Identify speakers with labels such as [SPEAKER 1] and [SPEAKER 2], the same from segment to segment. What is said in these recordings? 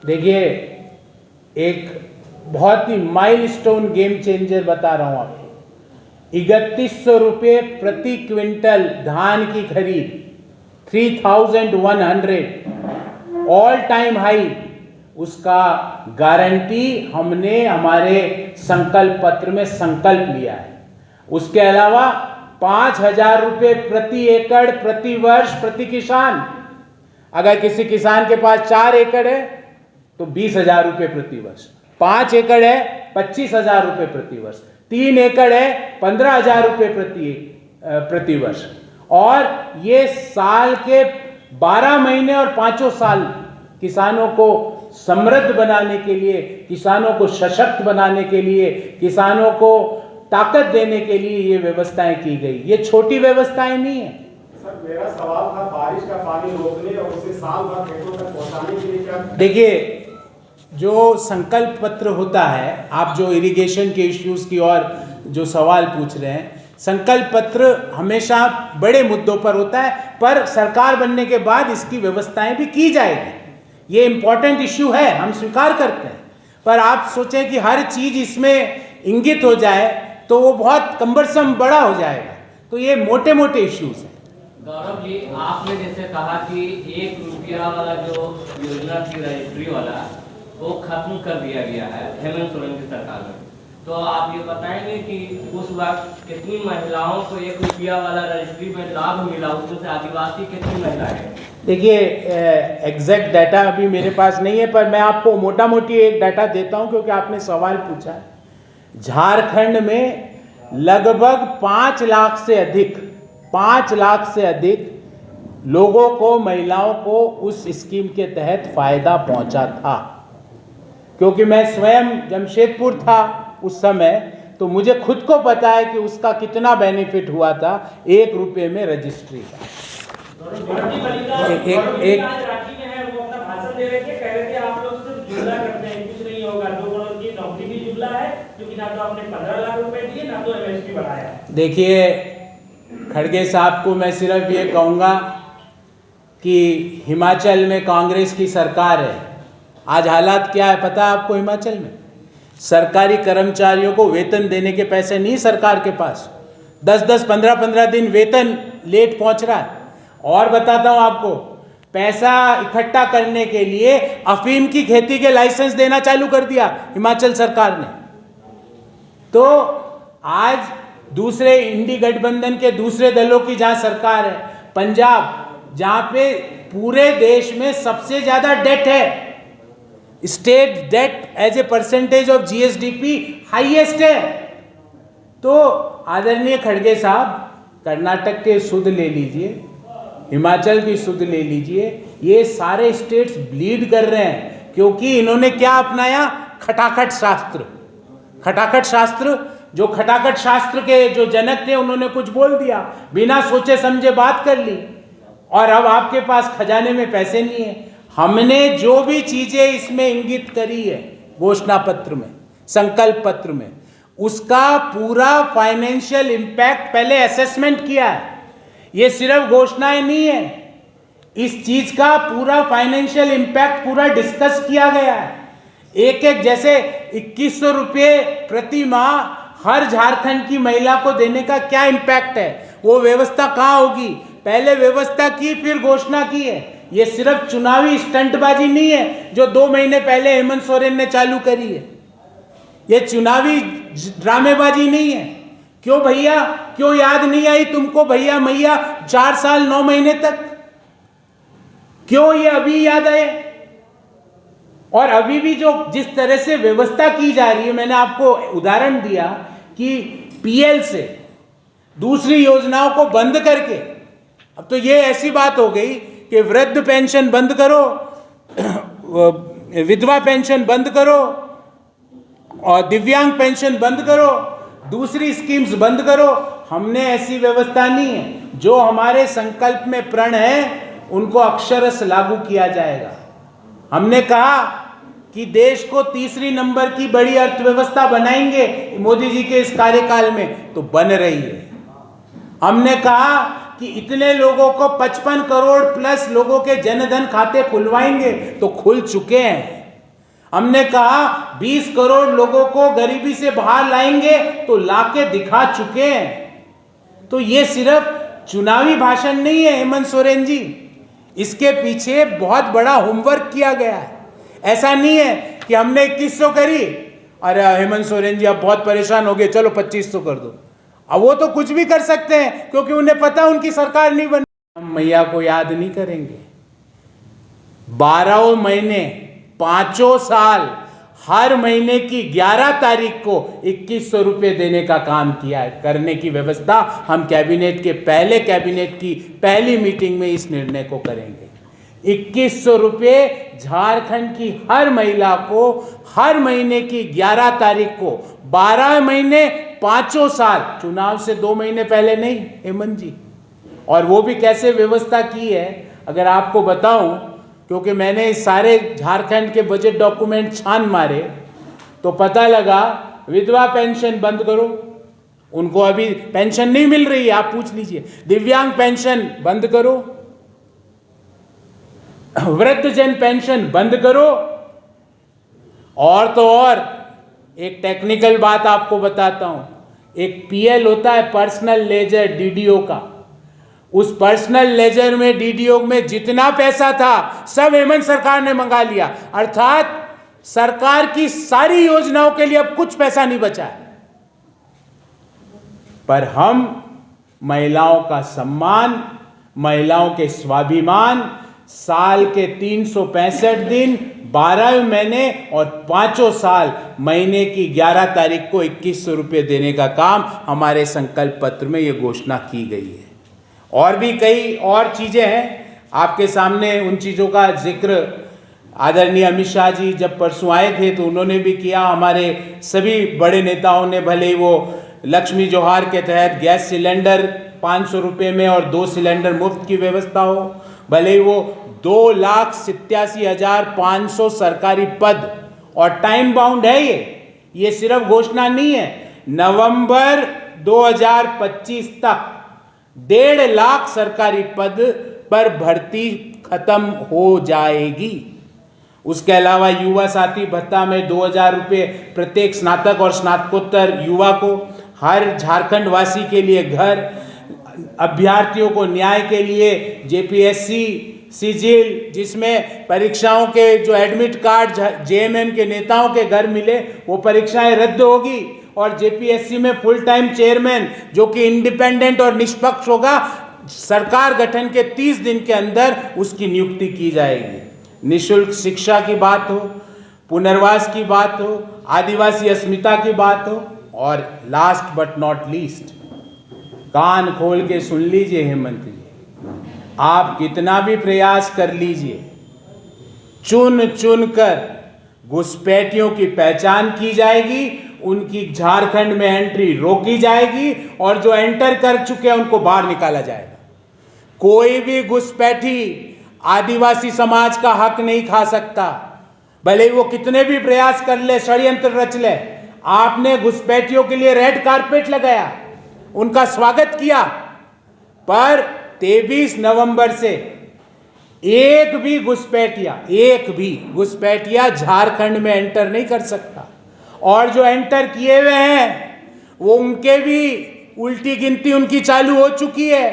[SPEAKER 1] देखिए, एक बहुत ही माइलस्टोन गेम चेंजर बता रहा हूं आपको। 3100 रुपये प्रति क्विंटल धान की खरीद, 3100, ऑल टाइम हाई। उसका गारंटी हमने हमारे संकल्प पत्र में संकल्प लिया है। उसके अलावा 5000 रुपये प्रति एकड़ प्रति वर्ष प्रति किसान। अगर किसी किसान के पास 4 एकड़ है तो 20,000 रुपये प्रति वर्ष, 5 एकड़ है 25,000 रुपये प्रति वर्ष, 3 एकड़ है 15,000 रुपये प्रति वर्ष। और ये साल के 12 महीने और 5 साल किसानों को समृद्ध बनाने के लिए, किसानों को सशक्त बनाने के लिए, किसानों को ताकत देने के लिए ये व्यवस्थाएं की गई। ये छोटी व्यवस्थाएं नहीं है।
[SPEAKER 2] सर, मेरा सवाल था बारिश का पानी रोकने और उसे साल भर खेतों तक पहुंचाने के लिए क्या।
[SPEAKER 1] देखिए, जो संकल्प पत्र होता है, आप जो इरिगेशन के इश्यूज की और जो सवाल पूछ रहे हैं, संकल्प पत्र हमेशा बड़े मुद्दों पर होता है, पर सरकार बनने के बाद इसकी व्यवस्थाएं भी की जाएगी। ये इंपॉर्टेंट इश्यू है, हम स्वीकार करते हैं, पर आप सोचें कि हर चीज इसमें इंगित हो जाए तो वो बहुत कम्बरसम बड़ा हो जाएगा। तो ये मोटे मोटे इश्यूज हैं।
[SPEAKER 3] गौरव जी, आपने जैसे कहा कि 1 रुपया वाला जो योजना थी रजिस्ट्री वाला, वो खत्म कर दिया गया है हेमंत सोरेन की सरकार में। तो आप ये बताएंगे कि उस वक्त कितनी महिलाओं को 1 रुपया वाला रजिस्ट्री में लाभ मिला, उसमें से आदिवासी कितनी महिलाएं हैं?
[SPEAKER 1] देखिए, एग्जैक्ट डाटा अभी मेरे पास नहीं है, पर मैं आपको मोटा मोटी एक डाटा देता हूं क्योंकि आपने सवाल पूछा है। झारखंड में लगभग 5 लाख से अधिक लोगों को, महिलाओं को उस स्कीम के तहत फायदा पहुंचा था। क्योंकि मैं स्वयं जमशेदपुर था उस समय, तो मुझे खुद को पता है कि उसका कितना बेनिफिट हुआ था 1 रुपये में रजिस्ट्री का। एक
[SPEAKER 4] रांची में है, वो अपना भाषण दे रहे थे, कह रहे थे आप लोग सिर्फ जुमला करते हैं, कुछ नहीं होगा। 2 करोड़ की नौकरी की जुमला है, क्योंकि ना तो आपने 15 लाख रुपए दिए, ना तो एमएसपी बढ़ाया।
[SPEAKER 1] देखिए, खड़गे साहब को मैं सिर्फ ये कहूँगा कि हिमाचल में कांग्रेस की सरकार है। आज हालात क्या है पता है आपको? हिमाचल में सरकारी कर्मचारियों को वेतन देने के पैसे नहीं सरकार के पास। 10-10, 15-15 दिन वेतन लेट पहुंच रहा है। और बताता हूं आपको, पैसा इकट्ठा करने के लिए अफीम की खेती के लाइसेंस देना चालू कर दिया हिमाचल सरकार ने। तो आज दूसरे इंडी गठबंधन के दूसरे दलों की जहां सरकार है, पंजाब, जहां पे पूरे देश में सबसे ज्यादा डेट है, state debt as a percentage of GSDP highest है। तो आदरणीय खड़गे साहब, कर्नाटक के सुध ले लीजिए, हिमाचल की सुध ले लीजिए, ये सारे स्टेट्स ब्लीड कर रहे हैं। क्योंकि इन्होंने क्या अपनाया? खटाखट शास्त्र। खटाखट शास्त्र, जो खटाखट शास्त्र के जो जनक थे, उन्होंने कुछ बोल दिया, बिना सोचे समझे बात कर ली, और अब आपके पास खजाने में पैसे नहीं है। हमने जो भी चीजें इसमें इंगित करी है घोषणा पत्र में, संकल्प पत्र में, उसका पूरा फाइनेंशियल इंपैक्ट पहले असेसमेंट किया है। ये सिर्फ घोषणाएं नहीं है, इस चीज का पूरा फाइनेंशियल इंपैक्ट पूरा डिस्कस किया गया है। एक जैसे 2100 रुपये प्रति माह हर झारखंड की महिला को देने का क्या इंपैक्ट है, वो व्यवस्था कहाँ होगी, पहले व्यवस्था की फिर घोषणा की है। ये सिर्फ चुनावी स्टंटबाजी नहीं है जो 2 महीने पहले हेमंत सोरेन ने चालू करी है। ये चुनावी ड्रामेबाजी नहीं है। क्यों भैया, क्यों याद नहीं आई तुमको भैया मैया 4 साल 9 महीने तक? क्यों ये अभी याद आए? और अभी भी जो जिस तरह से व्यवस्था की जा रही है, मैंने आपको उदाहरण दिया कि पीएल से दूसरी योजनाओं को बंद करके, अब तो ये ऐसी बात हो गई कि वृद्ध पेंशन बंद करो, विधवा पेंशन बंद करो, और दिव्यांग पेंशन बंद करो, दूसरी स्कीम्स बंद करो। हमने ऐसी व्यवस्था नहीं है। जो हमारे संकल्प में प्रण है उनको अक्षरशः लागू किया जाएगा। हमने कहा कि देश को 3री नंबर की बड़ी अर्थव्यवस्था बनाएंगे मोदी जी के इस कार्यकाल में, तो बन रही है। हमने कहा कि इतने लोगों को 55 करोड़ प्लस लोगों के जनधन खाते खुलवाएंगे, तो खुल चुके हैं। हमने कहा 20 करोड़ लोगों को गरीबी से बाहर लाएंगे, तो लाके दिखा चुके हैं। तो ये सिर्फ चुनावी भाषण नहीं है हेमंत सोरेन जी, इसके पीछे बहुत बड़ा होमवर्क किया गया है। ऐसा नहीं है कि हमने 2100 करी, अरे हेमंत सोरेन जी अब बहुत परेशान हो गए, चलो 2500 कर दो। अब वो तो कुछ भी कर सकते हैं, क्योंकि उन्हें पता उनकी सरकार नहीं बनी। हम मैया को याद नहीं करेंगे। 12 महीने 5 साल हर महीने की 11 तारीख को 2100 रुपये देने का काम किया है। करने की व्यवस्था हम कैबिनेट की पहली मीटिंग में इस निर्णय को करेंगे। 2100 रुपये झारखंड की हर महिला को हर महीने की 11 तारीख को 12 महीने 5 साल, चुनाव से 2 महीने पहले नहीं हेमंत जी। और वो भी कैसे व्यवस्था की है अगर आपको बताऊं, क्योंकि मैंने सारे झारखंड के बजट डॉक्यूमेंट छान मारे तो पता लगा विधवा पेंशन बंद करो, उनको अभी पेंशन नहीं मिल रही है, आप पूछ लीजिए। दिव्यांग पेंशन बंद करो, वृद्धजन पेंशन बंद करो। और तो और एक टेक्निकल बात आपको बताता हूं, एक पीएल होता है पर्सनल लेजर डीडीओ का, उस पर्सनल लेजर में डीडीओ में जितना पैसा था सब हेमंत सरकार ने मंगा लिया। अर्थात सरकार की सारी योजनाओं के लिए अब कुछ पैसा नहीं बचा है। पर हम महिलाओं का सम्मान, महिलाओं के स्वाभिमान, साल के 365 दिन 12 महीने और 5 साल महीने की 11 तारीख को 2100 रुपये देने का काम हमारे संकल्प पत्र में ये घोषणा की गई है। और भी कई और चीज़ें हैं आपके सामने, उन चीज़ों का जिक्र आदरणीय अमित शाह जी जब परसों आए थे तो उन्होंने भी किया। हमारे सभी बड़े नेताओं ने, भले ही वो लक्ष्मी जोहार के तहत गैस सिलेंडर 500 रुपये में और 2 सिलेंडर मुफ्त की व्यवस्था हो, भले ही वो 2,87,500 सरकारी पद, और टाइम बाउंड है ये सिर्फ घोषणा नहीं है। नवंबर 2025 तक 1.5 लाख सरकारी पद पर भर्ती खत्म हो जाएगी। उसके अलावा युवा साथी भत्ता में 2,000 रुपये प्रत्येक स्नातक और स्नातकोत्तर युवा को, हर झारखंड वासी के लिए घर, अभ्यर्थियों को न्याय के लिए जेपीएससी सिजिल, जिसमें परीक्षाओं के जो एडमिट कार्ड जेएमएम के नेताओं के घर मिले, वो परीक्षाएं रद्द होगी और जेपीएससी में फुल टाइम चेयरमैन जो कि इंडिपेंडेंट और निष्पक्ष होगा, सरकार गठन के 30 दिन के अंदर उसकी नियुक्ति की जाएगी। निःशुल्क शिक्षा की बात हो, पुनर्वास की बात हो, आदिवासी अस्मिता की बात हो, और लास्ट बट नॉट लीस्ट, कान खोल के सुन लीजिए हेमंत जी, आप कितना भी प्रयास कर लीजिए, चुन चुन कर घुसपैठियों की पहचान की जाएगी, उनकी झारखंड में एंट्री रोकी जाएगी और जो एंटर कर चुके हैं उनको बाहर निकाला जाएगा। कोई भी घुसपैठी आदिवासी समाज का हक नहीं खा सकता, भले वो कितने भी प्रयास कर ले, षड्यंत्र रच ले। आपने घुसपैठियों के लिए रेड कारपेट लगाया, उनका स्वागत किया, पर 23 नवंबर से एक भी घुसपैठिया झारखंड में एंटर नहीं कर सकता। और जो एंटर किए हुए हैं वो उनके भी उल्टी गिनती उनकी चालू हो चुकी है,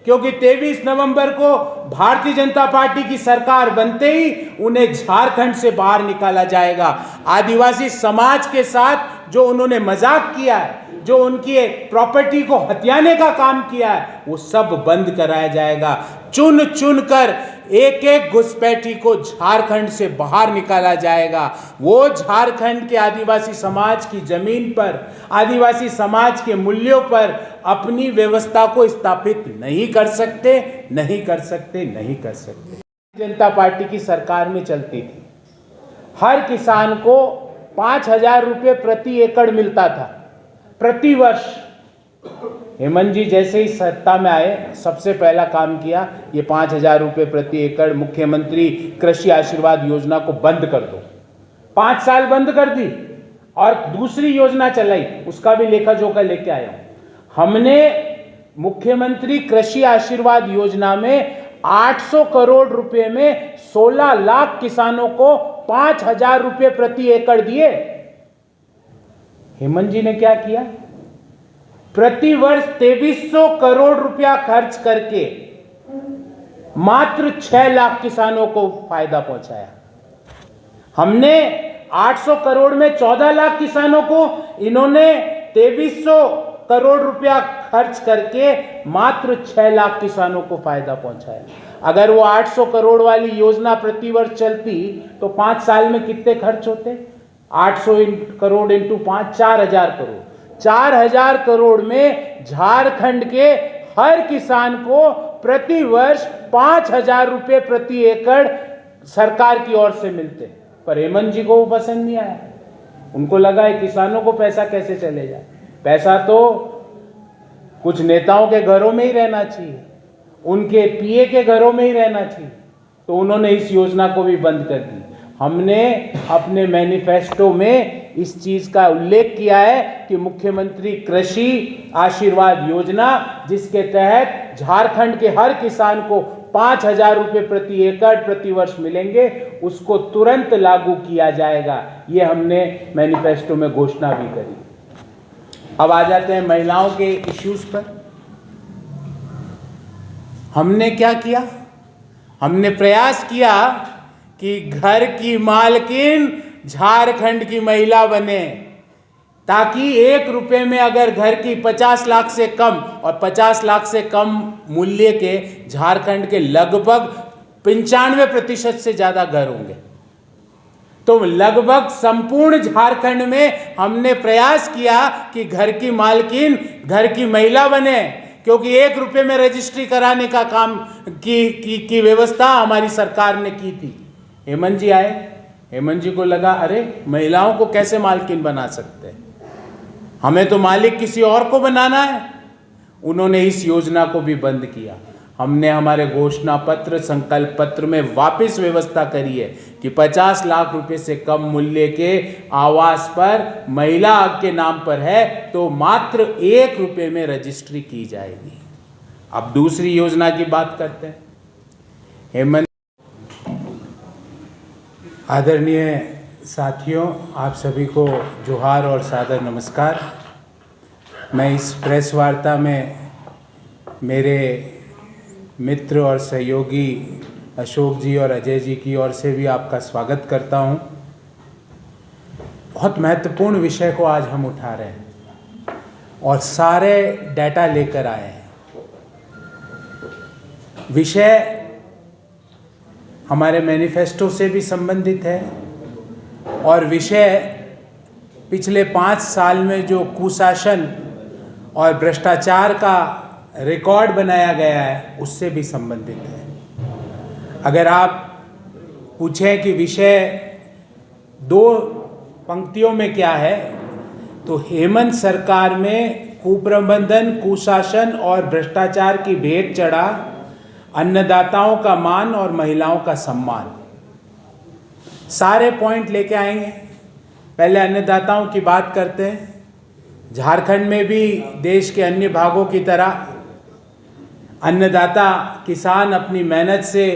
[SPEAKER 1] क्योंकि 23 नवंबर को भारतीय जनता पार्टी की सरकार बनते ही उन्हें झारखंड से बाहर निकाला जाएगा। आदिवासी समाज के साथ जो उन्होंने मजाक किया है, जो उनकी प्रॉपर्टी को हथियाने का काम किया है, वो सब बंद कराया जाएगा। चुन चुन कर एक एक घुसपैठी को झारखंड से बाहर निकाला जाएगा। वो झारखंड के आदिवासी समाज की जमीन पर, आदिवासी समाज के मूल्यों पर अपनी व्यवस्था को स्थापित नहीं कर सकते। जनता पार्टी की सरकार में चलती थी, हर किसान को 5,000 रुपये प्रति एकड़ मिलता था प्रति वर्ष। हेमंत जी जैसे ही सत्ता में आए, सबसे पहला काम किया, ये 5,000 रुपये प्रति एकड़ मुख्यमंत्री कृषि आशीर्वाद योजना को बंद कर दो। 5 साल बंद कर दी और दूसरी योजना चलाई, उसका भी लेखा जोखा लेके आया हूं। हमने मुख्यमंत्री कृषि आशीर्वाद योजना में 800 करोड़ रुपए में 16 लाख किसानों को 5,000 रुपये प्रति एकड़ दिए। हेमंत जी ने क्या किया? प्रति वर्ष 2300 करोड़ रुपया खर्च करके मात्र 6 लाख किसानों को फायदा पहुंचाया। हमने 800 करोड़ में 14 लाख किसानों को, इन्होंने 2300 करोड़ रुपया खर्च करके मात्र 6 लाख किसानों को फायदा पहुंचाया। अगर वो 800 करोड़ वाली योजना प्रति वर्ष चलती तो 5 साल में कितने खर्च होते? 800 करोड़ इंटू 5, 4,000 करोड़। 4,000 करोड़ में झारखंड के हर किसान को प्रति वर्ष 5,000 रुपये प्रति एकड़ सरकार की ओर से मिलते। पर हेमंत जी को वो पसंद नहीं आया। उनको लगा है किसानों को पैसा कैसे चले जाए, पैसा तो कुछ नेताओं के घरों में ही रहना चाहिए, उनके पीए के घरों में ही रहना चाहिए। तो उन्होंने इस योजना को भी बंद कर दी। हमने अपने मैनिफेस्टो में इस चीज का उल्लेख किया है कि मुख्यमंत्री कृषि आशीर्वाद योजना, जिसके तहत झारखंड के हर किसान को 5,000 रुपये प्रति एकड़ प्रति वर्ष मिलेंगे, उसको तुरंत लागू किया जाएगा। ये हमने मैनिफेस्टो में घोषणा भी करी। अब आ जाते हैं महिलाओं के इश्यूज पर। हमने क्या किया? हमने प्रयास किया कि घर की मालकिन झारखंड की महिला बने, ताकि 1 रुपये में अगर घर की 50 लाख से कम और 50 लाख से कम मूल्य के झारखंड के लगभग 95% से ज़्यादा घर होंगे, तो लगभग संपूर्ण झारखंड में हमने प्रयास किया कि घर की मालकिन घर की महिला बने, क्योंकि 1 रुपये में रजिस्ट्री कराने का काम की व्यवस्था हमारी सरकार ने की थी। हेमंत जी आए, हेमंत जी को लगा अरे महिलाओं को कैसे मालकिन बना सकते हैं, हमें तो मालिक किसी और को बनाना है। उन्होंने इस योजना को भी बंद किया। हमने हमारे घोषणा पत्र, संकल्प पत्र में वापस व्यवस्था करी है कि 50 लाख रुपए से कम मूल्य के आवास पर महिला के नाम पर है तो मात्र 1 रुपये में रजिस्ट्री की जाएगी। अब दूसरी योजना की बात करते हैं। हेमंत, आदरणीय साथियों, आप सभी को जोहार और सादर नमस्कार। मैं इस प्रेस वार्ता में मेरे मित्र और सहयोगी अशोक जी और अजय जी की ओर से भी आपका स्वागत करता हूं। बहुत महत्वपूर्ण विषय को आज हम उठा रहे हैं और सारे डाटा लेकर आए हैं। विषय हमारे मैनिफेस्टो से भी संबंधित है और विषय पिछले 5 साल में जो कुशासन और भ्रष्टाचार का रिकॉर्ड बनाया गया है उससे भी संबंधित है। अगर आप पूछें कि विषय 2 पंक्तियों में क्या है, तो हेमंत सरकार में कुप्रबंधन, कुशासन और भ्रष्टाचार की भेंट चढ़ा, अन्नदाताओं का मान और महिलाओं का सम्मान। सारे पॉइंट लेके आएंगे। पहले अन्नदाताओं की बात करते हैं। झारखंड में भी देश के अन्य भागों की तरह अन्नदाता किसान अपनी मेहनत से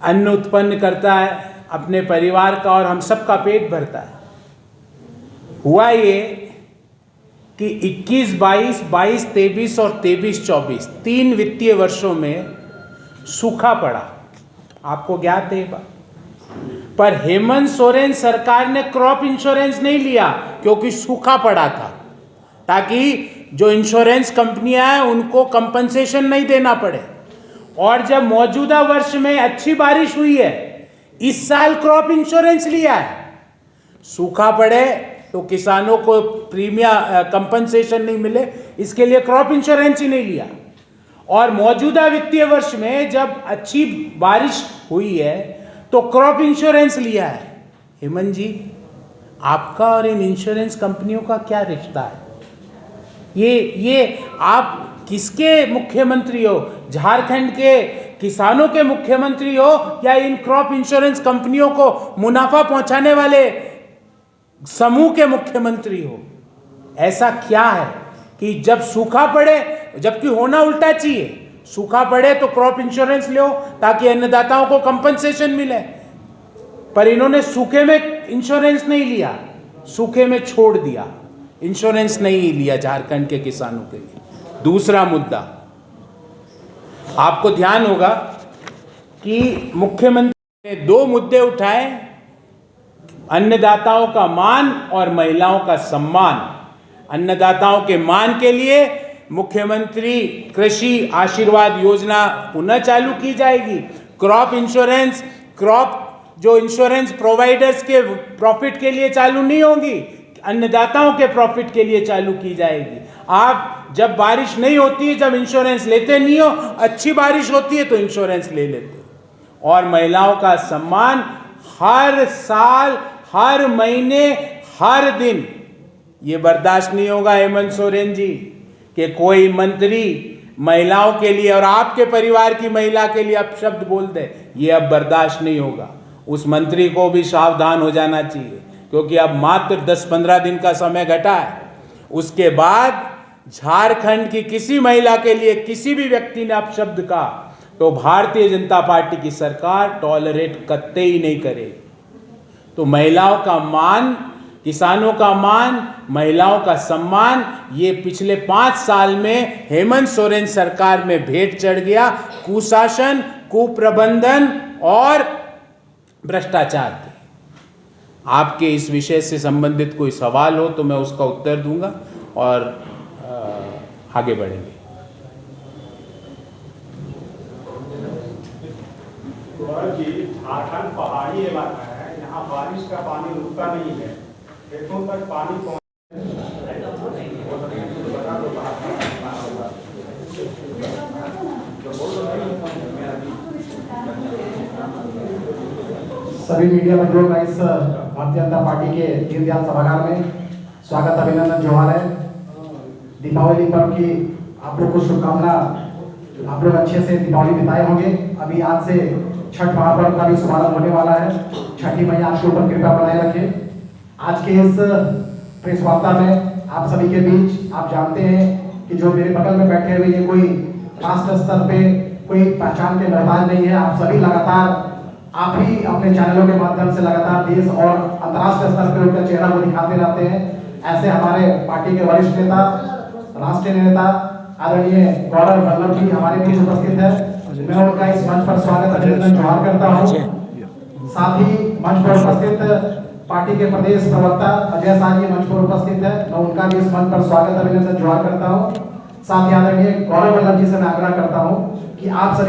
[SPEAKER 1] अन्न उत्पन्न करता है, अपने परिवार का और हम सबका पेट भरता है। हुआ ये कि 21-22, 22-23 और 23-24 3 वित्तीय वर्षों में सूखा पड़ा। आपको ज्ञात है बात। पर हेमंत सोरेन सरकार ने क्रॉप इंश्योरेंस नहीं लिया क्योंकि सूखा पड़ा था, ताकि जो इंश्योरेंस कंपनियां हैं उनको कंपनसेशन नहीं देना पड़े। और जब मौजूदा वर्ष में अच्छी बारिश हुई है, इस साल क्रॉप इंश्योरेंस लिया है। सूखा पड़े तो किसानों को प्रीमियम कंपनसेशन नहीं मिले, इसके लिए क्रॉप इंश्योरेंस ही नहीं लिया। और मौजूदा वित्तीय वर्ष में जब अच्छी बारिश हुई है तो क्रॉप इंश्योरेंस लिया है। हेमंत जी, आपका और इन इंश्योरेंस कंपनियों का क्या रिश्ता है? ये आप किसके मुख्यमंत्री हो? झारखंड के किसानों के मुख्यमंत्री हो या इन क्रॉप इंश्योरेंस कंपनियों को मुनाफा पहुंचाने वाले समूह के मुख्यमंत्री हो? ऐसा क्या है कि जब सूखा पड़े, जबकि होना उल्टा चाहिए, सूखा पड़े तो क्रॉप इंश्योरेंस लो ताकि अन्नदाताओं को कंपनसेशन मिले। पर इन्होंने सूखे में इंश्योरेंस नहीं लिया, सूखे में छोड़ दिया, इंश्योरेंस नहीं लिया झारखंड के किसानों के लिए। दूसरा मुद्दा, आपको ध्यान होगा कि मुख्यमंत्री ने 2 मुद्दे उठाए, अन्नदाताओं का मान और महिलाओं का सम्मान। अन्नदाताओं के मान के लिए मुख्यमंत्री कृषि आशीर्वाद योजना पुनः चालू की जाएगी। क्रॉप इंश्योरेंस, क्रॉप जो इंश्योरेंस प्रोवाइडर्स के प्रॉफिट के लिए चालू नहीं होगी, अन्नदाताओं के प्रॉफिट के लिए चालू की जाएगी। आप जब बारिश नहीं होती है, जब इंश्योरेंस लेते नहीं हो, अच्छी बारिश होती है तो इंश्योरेंस ले लेते हो। और महिलाओं का सम्मान हर साल, हर महीने, हर दिन। ये बर्दाश्त नहीं होगा हेमंत सोरेन जी कि कोई मंत्री महिलाओं के लिए और आपके परिवार की महिला के लिए अपशब्द बोल दे। ये अब बर्दाश्त नहीं होगा। उस मंत्री को भी सावधान हो जाना चाहिए, क्योंकि अब मात्र 10-15 दिन का समय घटा है। उसके बाद झारखंड की किसी महिला के लिए किसी भी व्यक्ति ने अपशब्द कहा तो भारतीय जनता पार्टी की सरकार टॉलरेट कतई ही नहीं करेगी। तो महिलाओं का मान, किसानों का मान, महिलाओं का सम्मान, ये पिछले 5 साल में हेमंत सोरेन सरकार में भेंट चढ़ गया। कुशासन, कुप्रबंधन और भ्रष्टाचार थे। आपके इस विषय से संबंधित कोई सवाल हो तो मैं उसका उत्तर दूंगा और आगे बढ़ेंगे।
[SPEAKER 2] गौरव जी, झारखंड पहाड़ी इलाका है, यहाँ बारिश का पानी रुकता नहीं है, खेतों तक पानी पहुँच।
[SPEAKER 5] सभी मीडिया बंधुओं का इस भारतीय जनता पार्टी के दीनदयाल सभागार में स्वागत, अभिनंदन, जोहार है। दीपावली पर्व की आप लोग को शुभकामना। आप लोग अच्छे से दीपावली बिताए होंगे। अभी आज से छठ महापर्व का भी शुभारंभ होने वाला है। छठी मैया आपके ऊपर कृपा बनाए रखे। आज के इस प्रेस वार्ता में आप सभी के बीच आप जानते हैं कि जो मेरे बगल में बैठे हुए ये कोई राष्ट्र स्तर पे कोई पहचान के मेहमान नहीं है। आप सभी लगातार आप ही अपने चैनलों के माध्यम से लगातार देश और अंतर्राष्ट्रीय स्तर पर उनका चेहरा को दिखाते रहते हैं। ऐसे हमारे पार्टी के वरिष्ठ नेता, राष्ट्रीय नेता आदरणीय गौरव वल्लभ जी हमारे बीच उपस्थित है। मैं उनका इस मंच पर स्वागत, अभिनंदन, जोहार करता हूँ। साथ ही मंच पर उपस्थित पार्टी के प्रदेश प्रवक्ता अजय शाह जी मंच पर उपस्थित है। मैं उनका भी इस मंच पर स्वागत, अभिनंदन, जोहार करता हूँ। साथ ही आदरणीय गौरव वल्लभ जी से मैं आग्रह करता हूँ कि आप सभी